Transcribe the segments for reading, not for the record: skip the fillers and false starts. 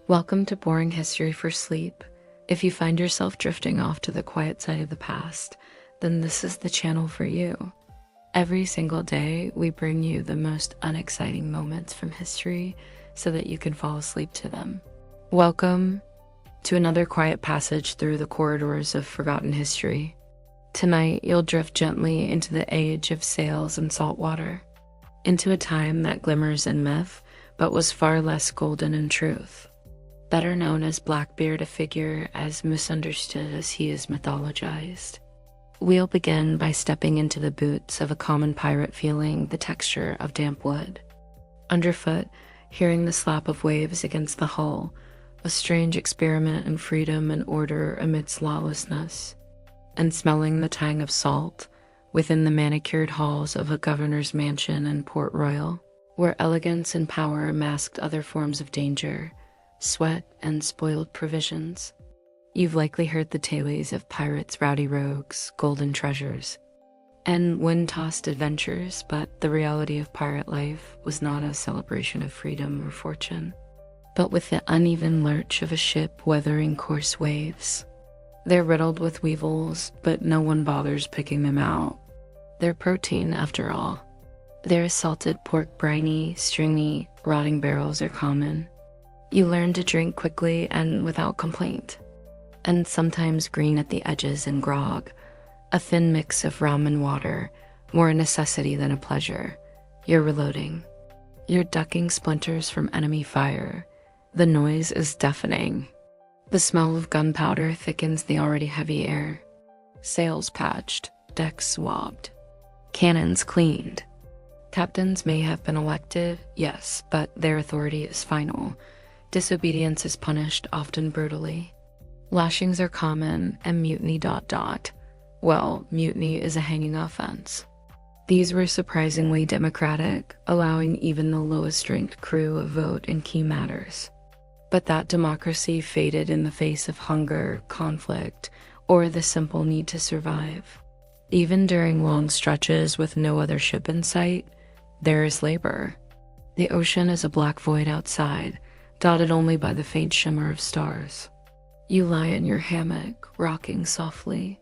Welcome to Boring History for Sleep. If you find yourself drifting off to the quiet side of the past, then this is the channel for you. Every single day, we bring you the most unexciting moments from history so that you can fall asleep to them. Welcome to another quiet passage through the corridors of forgotten history. Tonight, you'll drift gently into the age of sails and salt water, into a time that glimmers in myth, but was far less golden in truth. Better known as Blackbeard, a figure as misunderstood as he is mythologized. We'll begin by stepping into the boots of a common pirate, feeling the texture of damp wood. Underfoot, hearing the slap of waves against the hull, a strange experiment in freedom and order amidst lawlessness. And smelling the tang of salt within the manicured halls of a governor's mansion in Port Royal, where elegance and power masked other forms of danger, sweat, and spoiled provisions. You've likely heard the tales of pirates, rowdy rogues, golden treasures, and wind-tossed adventures, but the reality of pirate life was not a celebration of freedom or fortune, but with the uneven lurch of a ship weathering coarse waves. They're riddled with weevils, but no one bothers picking them out. They're protein, after all. Their salted pork briny, stringy, rotting barrels are common. You learn to drink quickly and without complaint, and sometimes green at the edges and grog, a thin mix of rum and water, more a necessity than a pleasure. You're reloading. You're ducking splinters from enemy fire. The noise is deafening. The smell of gunpowder thickens the already heavy air. Sails patched, decks swabbed, cannons cleaned. Captains may have been elected, yes, but their authority is final. Disobedience is punished, often brutally. Lashings are common, and mutiny ... Well, mutiny is a hanging offense. These were surprisingly democratic, allowing even the lowest-ranked crew a vote in key matters. But that democracy faded in the face of hunger, conflict, or the simple need to survive. Even during long stretches with no other ship in sight, there is labor. The ocean is a black void outside, dotted only by the faint shimmer of stars. You lie in your hammock, rocking softly.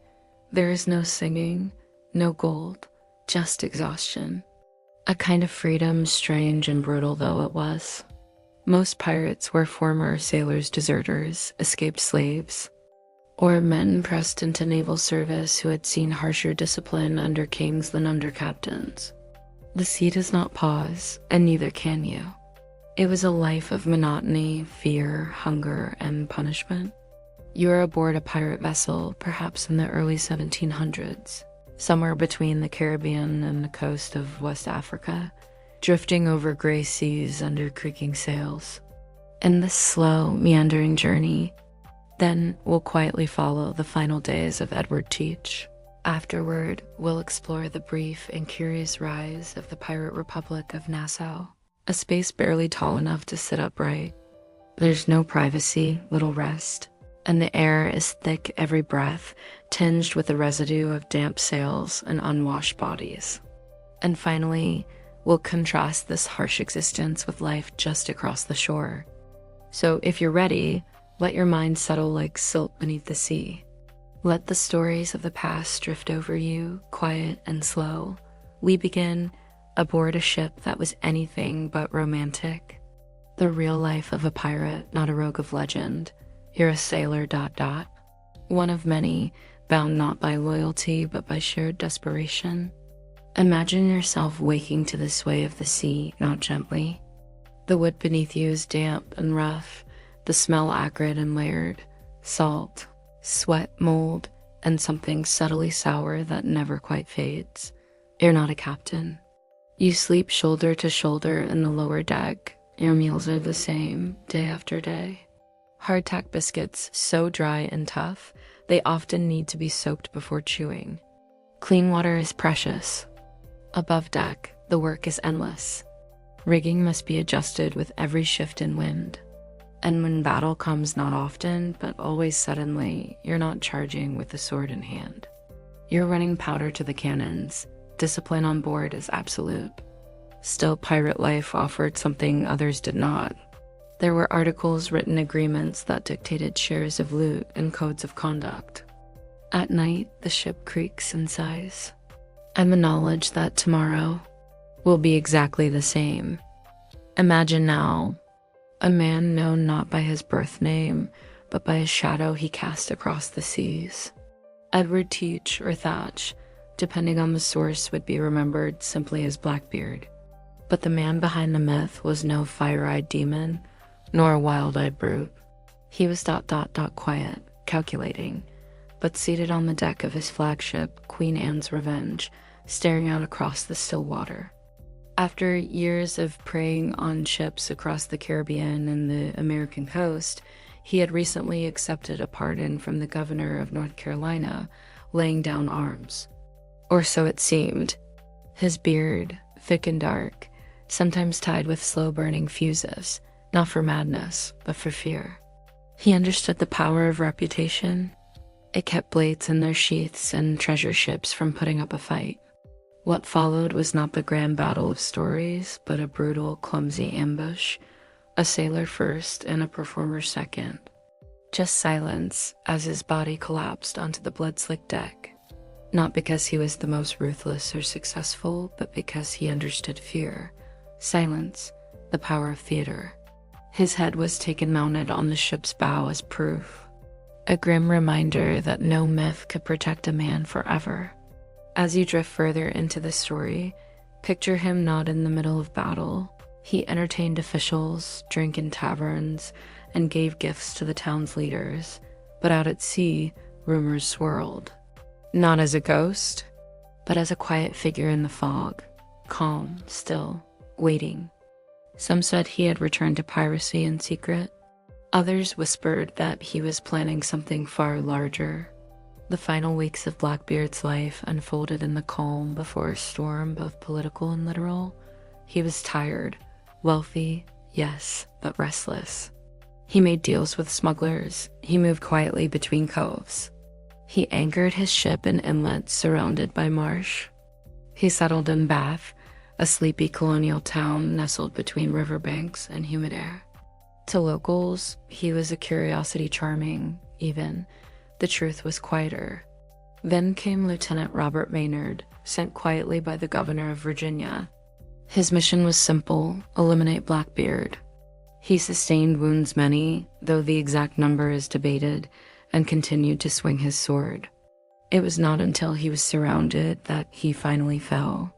There is no singing, no gold, just exhaustion. A kind of freedom, strange and brutal though it was. Most pirates were former sailors, deserters, escaped slaves, or men pressed into naval service who had seen harsher discipline under kings than under captains. The sea does not pause, and neither can you. It was a life of monotony, fear, hunger, and punishment. You are aboard a pirate vessel, perhaps in the early 1700s, somewhere between the Caribbean and the coast of West Africa, drifting over gray seas under creaking sails. In this slow, meandering journey, then we'll quietly follow the final days of Edward Teach. Afterward, we'll explore the brief and curious rise of the Pirate Republic of Nassau, a space barely tall enough to sit upright. There's no privacy, little rest, and the air is thick every breath, tinged with the residue of damp sails and unwashed bodies. And finally, we'll contrast this harsh existence with life just across the shore. So if you're ready, let your mind settle like silt beneath the sea. Let the stories of the past drift over you, quiet and slow. We begin aboard a ship that was anything but romantic. The real life of a pirate, not a rogue of legend. You're a sailor ... One of many, bound not by loyalty but by shared desperation. Imagine yourself waking to the sway of the sea, not gently. The wood beneath you is damp and rough, the smell acrid and layered, salt, sweat, mold, and something subtly sour that never quite fades. You're not a captain. You sleep shoulder to shoulder in the lower deck. Your meals are the same, day after day. Hardtack biscuits, so dry and tough, they often need to be soaked before chewing. Clean water is precious. Above deck, the work is endless. Rigging must be adjusted with every shift in wind. And when battle comes not often, but always suddenly, you're not charging with the sword in hand. You're running powder to the cannons. Discipline on board is absolute. Still, pirate life offered something others did not. There were articles, written agreements that dictated shares of loot and codes of conduct. At night, the ship creaks and sighs, and the knowledge that tomorrow will be exactly the same. Imagine now, a man known not by his birth name, but by a shadow he cast across the seas. Edward Teach or Thatch, depending on the source, would be remembered simply as Blackbeard. But the man behind the myth was no fire-eyed demon, nor a wild-eyed brute. He was ... quiet, calculating, but seated on the deck of his flagship, Queen Anne's Revenge, staring out across the still water. After years of preying on ships across the Caribbean and the American coast, he had recently accepted a pardon from the governor of North Carolina, laying down arms. Or so it seemed. His beard, thick and dark, sometimes tied with slow-burning fuses, not for madness, but for fear. He understood the power of reputation. It kept blades in their sheaths and treasure ships from putting up a fight. What followed was not the grand battle of stories, but a brutal, clumsy ambush, a sailor first and a performer second. Just silence as his body collapsed onto the blood-slicked deck. Not because he was the most ruthless or successful, but because he understood fear. Silence, the power of theater. His head was taken mounted on the ship's bow as proof. A grim reminder that no myth could protect a man forever. As you drift further into the story, picture him not in the middle of battle. He entertained officials, drank in taverns, and gave gifts to the town's leaders. But out at sea, rumors swirled. Not as a ghost, but as a quiet figure in the fog, calm, still, waiting. Some said he had returned to piracy in secret. Others whispered that he was planning something far larger. The final weeks of Blackbeard's life unfolded in the calm before a storm, both political and literal. He was tired, wealthy, yes, but restless. He made deals with smugglers. He moved quietly between coves. He anchored his ship in inlets surrounded by marsh. He settled in Bath, a sleepy colonial town nestled between riverbanks and humid air. To locals, he was a curiosity charming, even. The truth was quieter. Then came Lieutenant Robert Maynard, sent quietly by the governor of Virginia. His mission was simple: eliminate Blackbeard. He sustained wounds many, though the exact number is debated, and continued to swing his sword. It was not until he was surrounded that he finally fell.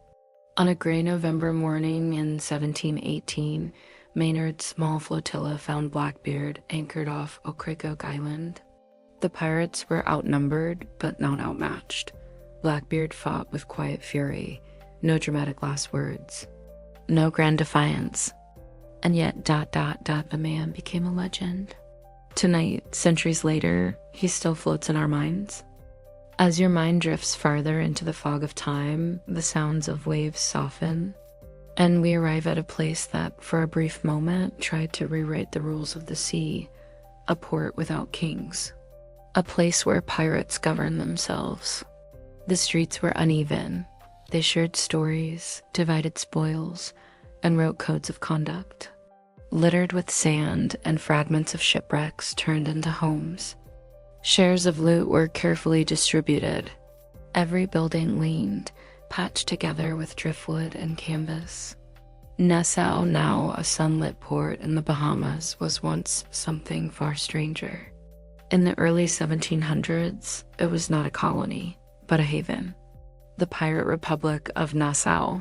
On a gray November morning in 1718, Maynard's small flotilla found Blackbeard anchored off Ocracoke Island. The pirates were outnumbered, but not outmatched. Blackbeard fought with quiet fury, no dramatic last words, no grand defiance. And yet ... the man became a legend. Tonight, centuries later, he still floats in our minds. As your mind drifts farther into the fog of time, the sounds of waves soften, and we arrive at a place that, for a brief moment, tried to rewrite the rules of the sea, a port without kings. A place where pirates governed themselves. The streets were uneven. They shared stories, divided spoils, and wrote codes of conduct. Littered with sand and fragments of shipwrecks turned into homes. Shares of loot were carefully distributed. Every building leaned, patched together with driftwood and canvas. Nassau, now a sunlit port in the Bahamas, was once something far stranger. In the early 1700s, it was not a colony, but a haven. The Pirate Republic of Nassau.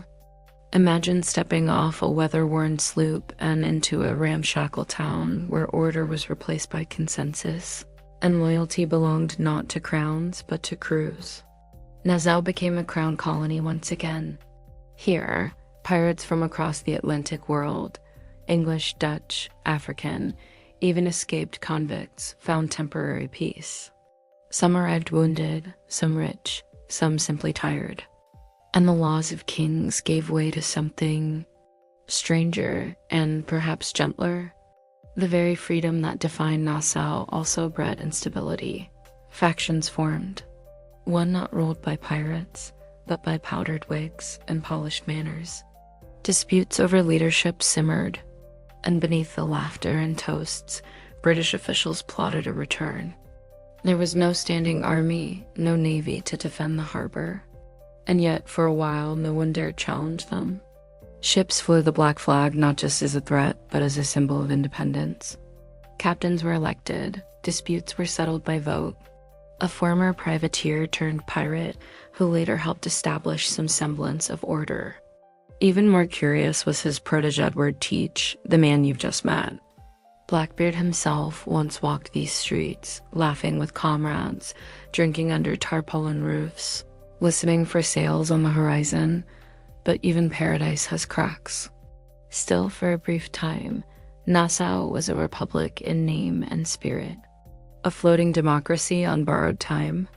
Imagine stepping off a weather-worn sloop and into a ramshackle town where order was replaced by consensus, and loyalty belonged not to crowns, but to crews. Nassau became a crown colony once again. Here, pirates from across the Atlantic world, English, Dutch, African, even escaped convicts, found temporary peace. Some arrived wounded, some rich, some simply tired. And the laws of kings gave way to something stranger and perhaps gentler. The very freedom that defined Nassau also bred instability. Factions formed, one not ruled by pirates, but by powdered wigs and polished manners. Disputes over leadership simmered. and beneath the laughter and toasts, British officials plotted a return. There was no standing army, no navy to defend the harbor, and yet for a while no one dared challenge them. Ships flew the black flag not just as a threat, but as a symbol of independence. Captains were elected, disputes were settled by vote. A former privateer turned pirate who later helped establish some semblance of order. Even more curious was his protege Edward Teach, the man you've just met. Blackbeard himself once walked these streets, laughing with comrades, drinking under tarpaulin roofs, listening for sails on the horizon, but even paradise has cracks. Still, for a brief time, Nassau was a republic in name and spirit, a floating democracy on borrowed time.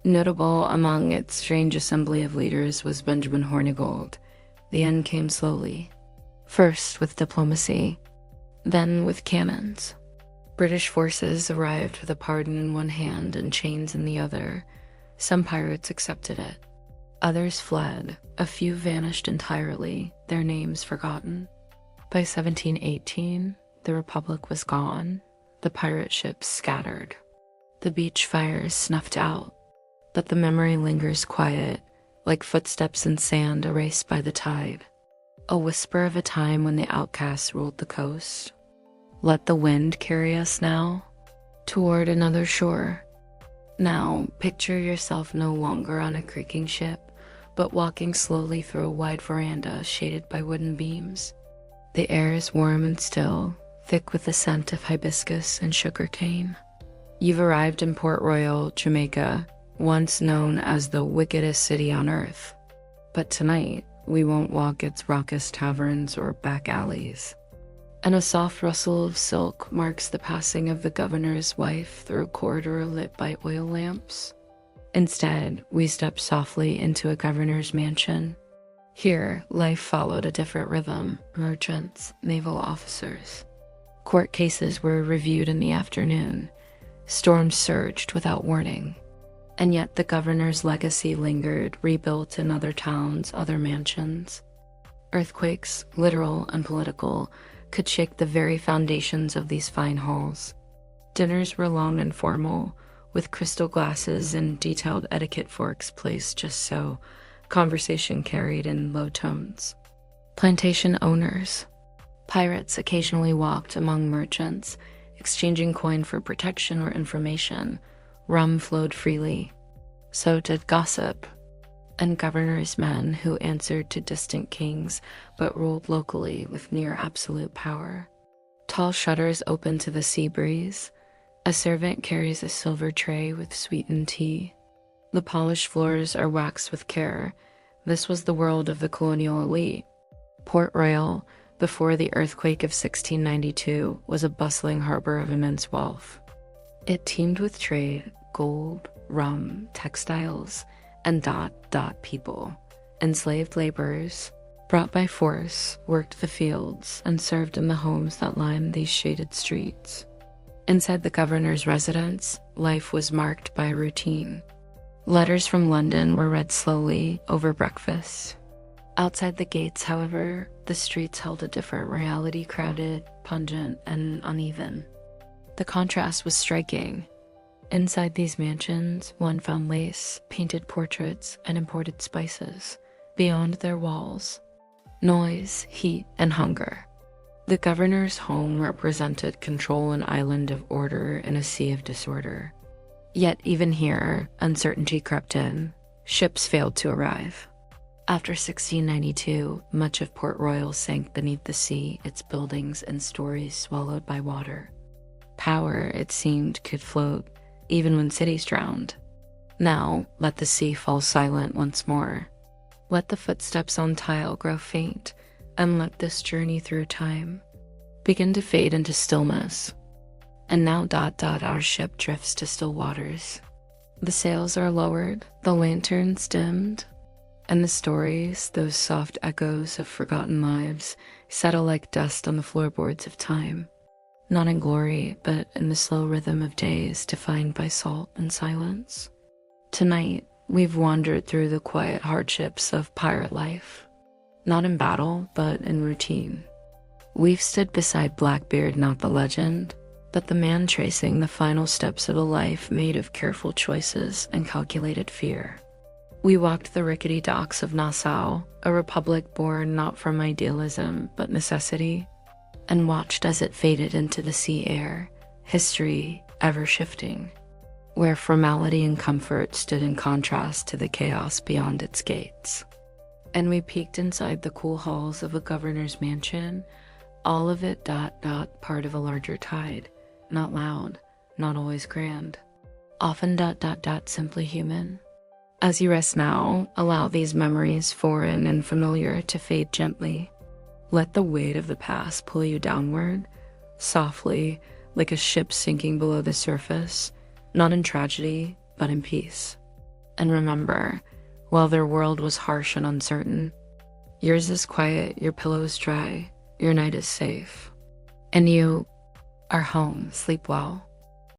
Notable among its strange assembly of leaders was Benjamin Hornigold. The end came slowly, first with diplomacy, then with cannons. British forces arrived with a pardon in one hand and chains in the other. Some pirates accepted it. Others fled. A few vanished entirely, their names forgotten. By 1718, the Republic was gone. The pirate ships scattered. The beach fires snuffed out. But the memory lingers quiet, like footsteps in sand erased by the tide. A whisper of a time when the outcasts ruled the coast. Let the wind carry us now, toward another shore. Now, picture yourself no longer on a creaking ship, but walking slowly through a wide veranda shaded by wooden beams. The air is warm and still, thick with the scent of hibiscus and sugarcane. You've arrived in Port Royal, Jamaica, once known as the wickedest city on earth. But tonight, we won't walk its raucous taverns or back alleys. And a soft rustle of silk marks the passing of the governor's wife through a corridor lit by oil lamps. Instead, we step softly into a governor's mansion. Here, life followed a different rhythm. Merchants, naval officers. Court cases were reviewed in the afternoon. Storms surged without warning. And yet the governor's legacy lingered, rebuilt in other towns, other mansions. Earthquakes, literal and political, could shake the very foundations of these fine halls. Dinners were long and formal, with crystal glasses and detailed etiquette forks placed just so, conversation carried in low tones. Plantation owners. Pirates occasionally walked among merchants, exchanging coin for protection or information. Rum flowed freely. So did gossip. And governors' men who answered to distant kings but ruled locally with near absolute power. Tall shutters open to the sea breeze. A servant carries a silver tray with sweetened tea. The polished floors are waxed with care. This was the world of the colonial elite. Port Royal, before the earthquake of 1692, was a bustling harbor of immense wealth. It teemed with trade, gold, rum, textiles, and people. Enslaved laborers, brought by force, worked the fields and served in the homes that lined these shaded streets. Inside the governor's residence, life was marked by routine. Letters from London were read slowly over breakfast. Outside the gates, however, the streets held a different reality, crowded, pungent, and uneven. The contrast was striking. Inside these mansions, one found lace, painted portraits, and imported spices. Beyond their walls, noise, heat, and hunger. The governor's home represented control an island of order in a sea of disorder. Yet even here, uncertainty crept in. Ships failed to arrive. After 1692, much of Port Royal sank beneath the sea, its buildings and stories swallowed by water. Power, it seemed, could float, even when cities drowned. Now, let the sea fall silent once more. Let the footsteps on tile grow faint, and let this journey through time begin to fade into stillness. And now our ship drifts to still waters. The sails are lowered, the lanterns dimmed, and the stories, those soft echoes of forgotten lives, settle like dust on the floorboards of time. Not in glory, but in the slow rhythm of days defined by salt and silence. Tonight, we've wandered through the quiet hardships of pirate life. Not in battle, but in routine. We've stood beside Blackbeard, not the legend, but the man tracing the final steps of a life made of careful choices and calculated fear. We walked the rickety docks of Nassau, a republic born not from idealism but necessity, and watched as it faded into the sea air, history ever shifting, where formality and comfort stood in contrast to the chaos beyond its gates. And we peeked inside the cool halls of a governor's mansion, all of it part of a larger tide, not loud, not always grand, often simply human. As you rest now, allow these memories, foreign and familiar, to fade gently. Let the weight of the past pull you downward, softly, like a ship sinking below the surface, not in tragedy, but in peace. And remember, while their world was harsh and uncertain, yours is quiet, your pillow is dry, your night is safe, and you are home. Sleep well.